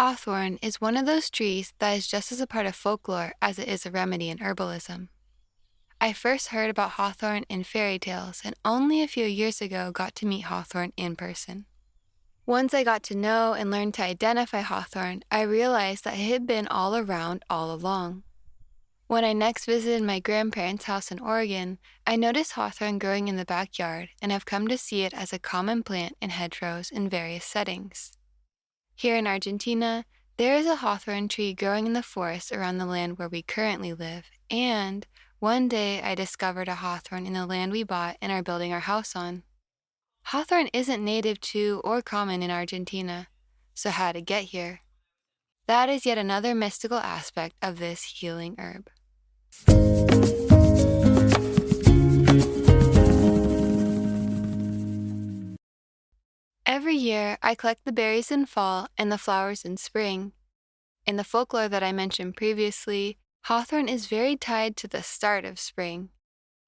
Hawthorn is one of those trees that is just as a part of folklore as it is a remedy in herbalism. I first heard about hawthorn in fairy tales and only a few years ago got to meet hawthorn in person. Once I got to know and learn to identify hawthorn, I realized that it had been all around all along. When I next visited my grandparents' house in Oregon, I noticed hawthorn growing in the backyard and have come to see it as a common plant in hedgerows in various settings. Here in Argentina, there is a hawthorn tree growing in the forest around the land where we currently live, and one day I discovered a hawthorn in the land we bought and are building our house on. Hawthorn isn't native to or common in Argentina, so how to get here? That is yet another mystical aspect of this healing herb. Every year, I collect the berries in fall and the flowers in spring. In the folklore that I mentioned previously, hawthorn is very tied to the start of spring.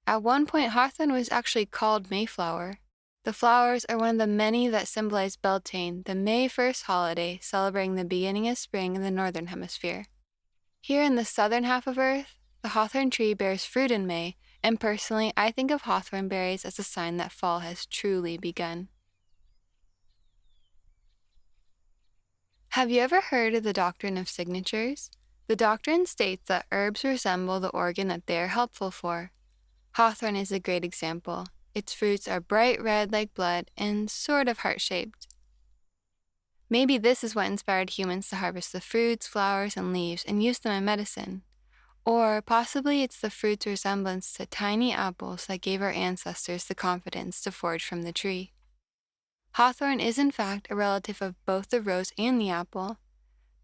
At one point, hawthorn was actually called Mayflower. The flowers are one of the many that symbolize Beltane, the May 1st holiday celebrating the beginning of spring in the northern hemisphere. Here in the southern half of Earth, the hawthorn tree bears fruit in May, and personally, I think of hawthorn berries as a sign that fall has truly begun. Have you ever heard of the doctrine of signatures? The doctrine states that herbs resemble the organ that they are helpful for. Hawthorn is a great example. Its fruits are bright red like blood and sort of heart-shaped. Maybe this is what inspired humans to harvest the fruits, flowers, and leaves and use them in medicine. Or possibly it's the fruit's resemblance to tiny apples that gave our ancestors the confidence to forage from the tree. Hawthorn is in fact a relative of both the rose and the apple.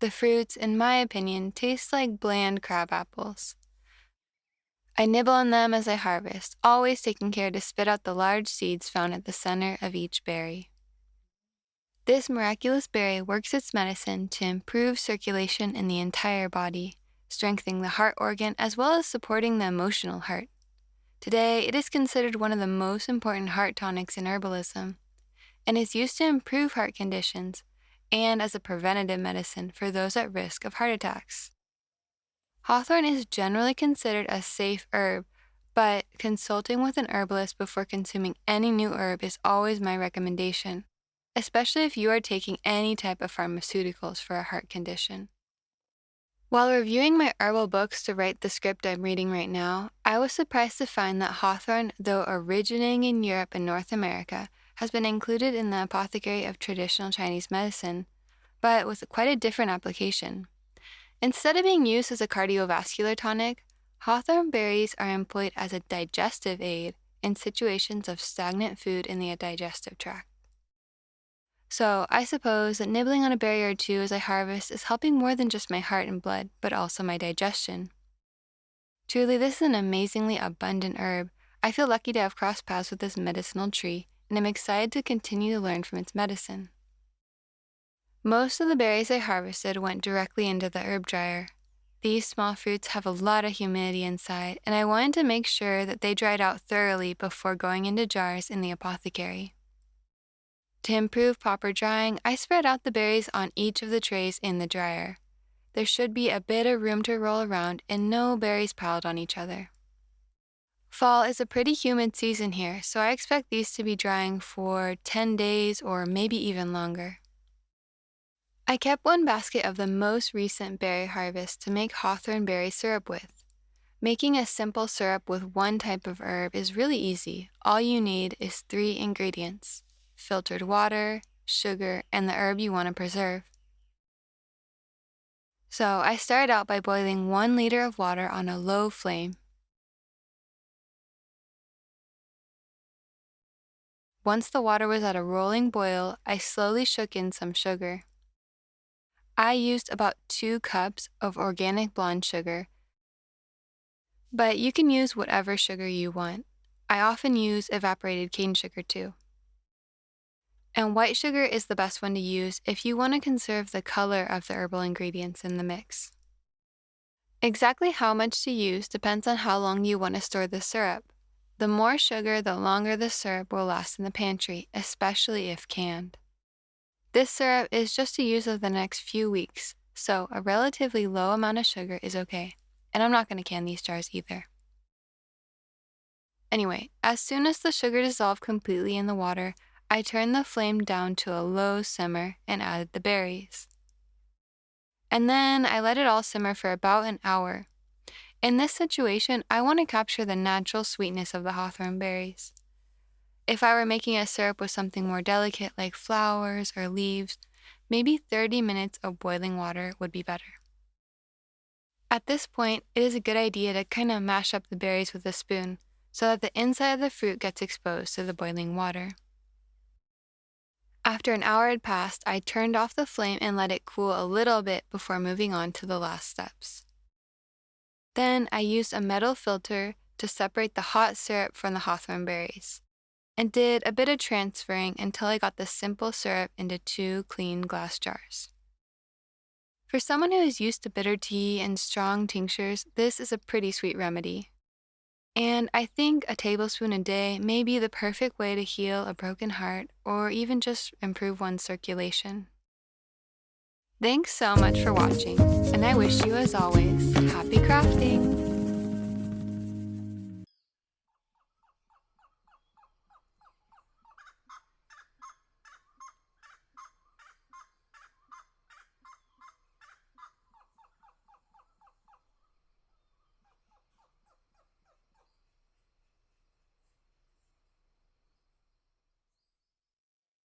The fruits, in my opinion, taste like bland crab apples. I nibble on them as I harvest, always taking care to spit out the large seeds found at the center of each berry. This miraculous berry works its medicine to improve circulation in the entire body, strengthening the heart organ as well as supporting the emotional heart. Today, it is considered one of the most important heart tonics in herbalism, and is used to improve heart conditions and as a preventative medicine for those at risk of heart attacks. Hawthorn is generally considered a safe herb, but consulting with an herbalist before consuming any new herb is always my recommendation, especially if you are taking any type of pharmaceuticals for a heart condition. While reviewing my herbal books to write the script I'm reading right now, I was surprised to find that hawthorn, though originating in Europe and North America, has been included in the apothecary of traditional Chinese medicine, but with quite a different application. Instead of being used as a cardiovascular tonic, hawthorn berries are employed as a digestive aid in situations of stagnant food in the digestive tract. So I suppose that nibbling on a berry or two as I harvest is helping more than just my heart and blood, but also my digestion. Truly, this is an amazingly abundant herb. I feel lucky to have crossed paths with this medicinal tree, and I'm excited to continue to learn from its medicine. Most of the berries I harvested went directly into the herb dryer. These small fruits have a lot of humidity inside, and I wanted to make sure that they dried out thoroughly before going into jars in the apothecary. To improve proper drying, I spread out the berries on each of the trays in the dryer. There should be a bit of room to roll around and no berries piled on each other. Fall is a pretty humid season here, so I expect these to be drying for 10 days or maybe even longer. I kept one basket of the most recent berry harvest to make hawthorn berry syrup with. Making a simple syrup with one type of herb is really easy. All you need is 3 ingredients: filtered water, sugar, and the herb you want to preserve. So I started out by boiling 1 liter of water on a low flame. Once the water was at a rolling boil, I slowly shook in some sugar. I used about 2 cups of organic blonde sugar, but you can use whatever sugar you want. I often use evaporated cane sugar too. And white sugar is the best one to use if you want to conserve the color of the herbal ingredients in the mix. Exactly how much to use depends on how long you want to store the syrup. The more sugar, the longer the syrup will last in the pantry, especially if canned. This syrup is just to use over the next few weeks, so a relatively low amount of sugar is okay. And I'm not going to can these jars either. Anyway, as soon as the sugar dissolved completely in the water, I turned the flame down to a low simmer and added the berries. And then I let it all simmer for about an hour. In this situation, I want to capture the natural sweetness of the hawthorn berries. If I were making a syrup with something more delicate like flowers or leaves, maybe 30 minutes of boiling water would be better. At this point, it is a good idea to kind of mash up the berries with a spoon so that the inside of the fruit gets exposed to the boiling water. After an hour had passed, I turned off the flame and let it cool a little bit before moving on to the last steps. Then I used a metal filter to separate the hot syrup from the hawthorn berries, and did a bit of transferring until I got the simple syrup into 2 clean glass jars. For someone who is used to bitter tea and strong tinctures, this is a pretty sweet remedy. And I think a tablespoon a day may be the perfect way to heal a broken heart or even just improve one's circulation. Thanks so much for watching, and I wish you, as always,